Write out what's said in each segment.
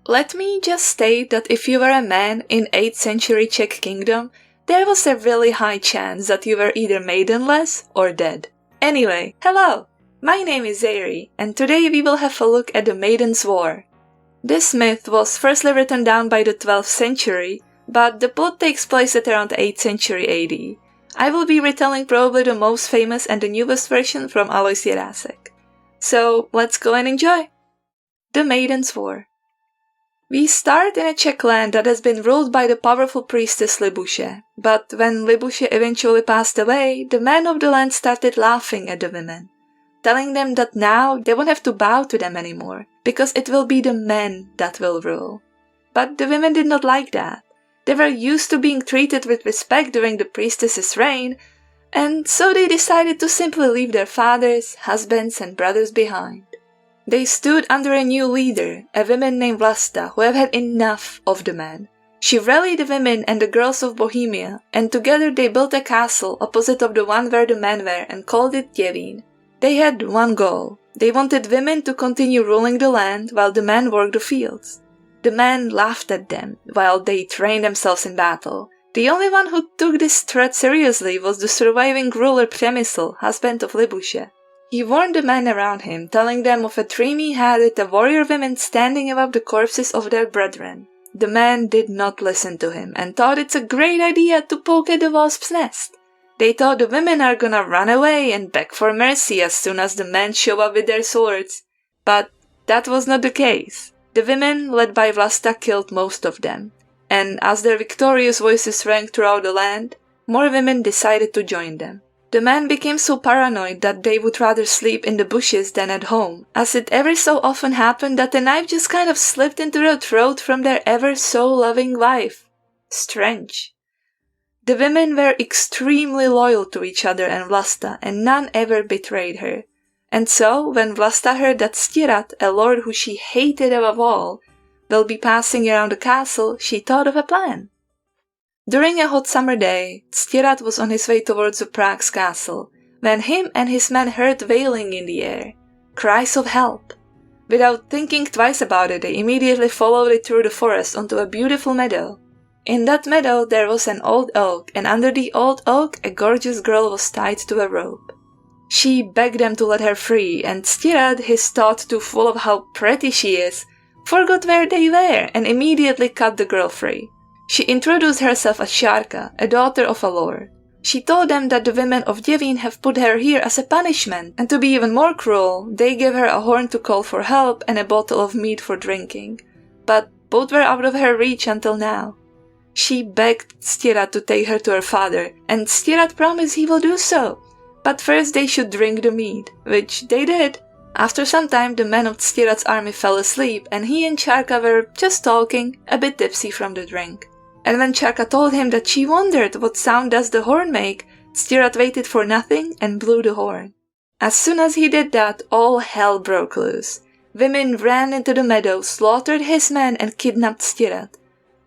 Let me just state that if you were a man in 8th century Czech kingdom, there was a really high chance that you were either maidenless or dead. Anyway, hello! My name is Zairi, and today we will have a look at the Maidens' War. This myth was firstly written down by the 12th century, but the plot takes place at around 8th century AD. I will be retelling probably the most famous and the newest version from Alois Jirásek. So let's go and enjoy! The Maidens' War. We start in a Czech land that has been ruled by the powerful priestess Libuše, but when Libuše eventually passed away, the men of the land started laughing at the women, telling them that now they won't have to bow to them anymore, because it will be the men that will rule. But the women did not like that. They were used to being treated with respect during the priestess's reign, and so they decided to simply leave their fathers, husbands and brothers behind. They stood under a new leader, a woman named Vlasta, who had enough of the men. She rallied the women and the girls of Bohemia, and together they built a castle opposite of the one where the men were and called it Děvín. They had one goal. They wanted women to continue ruling the land while the men worked the fields. The men laughed at them while they trained themselves in battle. The only one who took this threat seriously was the surviving ruler Přemysl, husband of Libuše. He warned the men around him, telling them of a dream he had with the warrior women standing above the corpses of their brethren. The men did not listen to him and thought it's a great idea to poke at the wasp's nest. They thought the women are gonna run away and beg for mercy as soon as the men show up with their swords. But that was not the case. The women, led by Vlasta, killed most of them, and as their victorious voices rang throughout the land, more women decided to join them. The men became so paranoid that they would rather sleep in the bushes than at home, as it ever so often happened that the knife just kind of slipped into their throat from their ever so loving wife. Strange. The women were extremely loyal to each other and Vlasta, and none ever betrayed her. And so, when Vlasta heard that Ctirad, a lord who she hated above all, will be passing around the castle, she thought of a plan. During a hot summer day, Ctirad was on his way towards the Prague's castle, when him and his men heard wailing in the air, cries of help. Without thinking twice about it, they immediately followed it through the forest onto a beautiful meadow. In that meadow there was an old oak, and under the old oak a gorgeous girl was tied to a rope. She begged them to let her free, and Ctirad, his thought too full of how pretty she is, forgot where they were and immediately cut the girl free. She introduced herself as Šárka, a daughter of a lord. She told them that the women of Děvín have put her here as a punishment, and to be even more cruel, they gave her a horn to call for help and a bottle of mead for drinking. But both were out of her reach until now. She begged Ctirad to take her to her father, and Ctirad promised he will do so. But first they should drink the mead, which they did. After some time the men of Ctirad's army fell asleep, and he and Šárka were just talking, a bit tipsy from the drink. And when Šárka told him that she wondered what sound does the horn make, Ctirad waited for nothing and blew the horn. As soon as he did that, all hell broke loose. Women ran into the meadow, slaughtered his men and kidnapped Ctirad.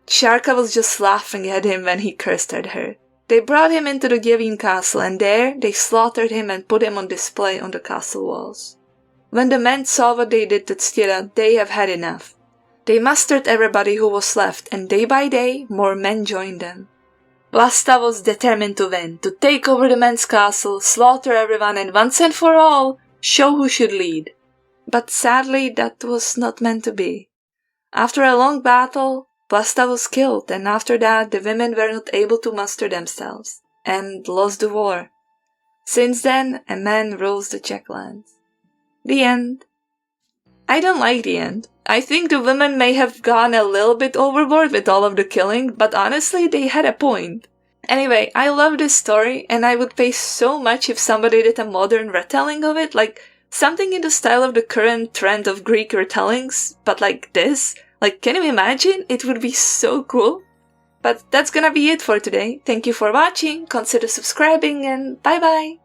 Šárka was just laughing at him when he cursed at her. They brought him into the Děvín castle, and there they slaughtered him and put him on display on the castle walls. When the men saw what they did to Ctirad, they have had enough. They mustered everybody who was left, and day by day more men joined them. Vlasta was determined to win, to take over the men's castle, slaughter everyone, and once and for all, show who should lead. But sadly that was not meant to be. After a long battle, Vlasta was killed, and after that the women were not able to muster themselves, and lost the war. Since then, a man rules the Czech lands. The end. I don't like the end. I think the women may have gone a little bit overboard with all of the killing, but honestly they had a point. Anyway, I love this story, and I would pay so much if somebody did a modern retelling of it, like something in the style of the current trend of Greek retellings, but like this. Like, can you imagine? It would be so cool. But that's gonna be it for today. Thank you for watching, consider subscribing, and bye bye!